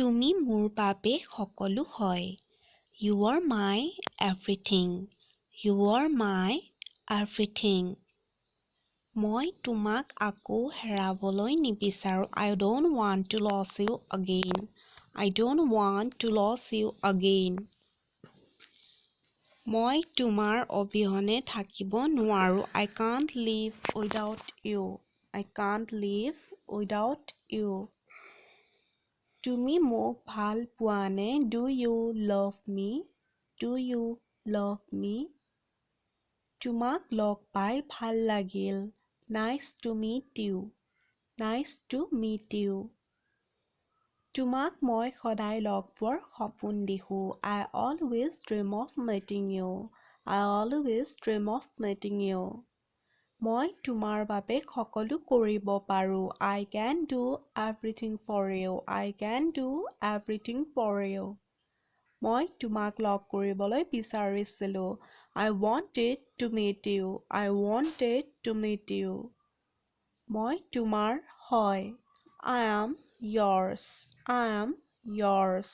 তুমি মোৰ বাবে সকলো হয়। You are my everything. You are my everything. মই তোমাক আকৌ হেৰাবলৈ নিবিচাৰোঁ. I don't want to lose you again. I don't want to lose you again. মই তোমাৰ অবিহনে থাকিব নোৱাৰোঁ. I can't live without you. I can't live without you. তুমি মোক ভাল পোৱানে? Do you love me? Do you love me? তোমাক লগ পাই ভাল লাগিল. Nice to meet you. Nice to meet you. তোমাক মই সদায় লগ পোৱাৰ সপোন দেখোঁ. I always dream of meeting you. I always dream of meeting you. মই তোমাৰ বাবে সকলো কৰিব পাৰোঁ. I can do everything for you. I can do everything for you. মই তোমাক লগ কৰিবলৈ বিচাৰিছিলোঁ. I wanted to meet you. I wanted to meet you. মই তোমাৰ হয়. I am yours. I am yours.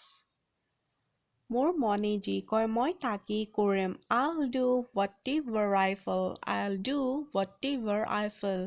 মোৰ মনে যি কয় মই তাকেই কৰিম. I'll do whatever I feel. I'll do whatever I feel.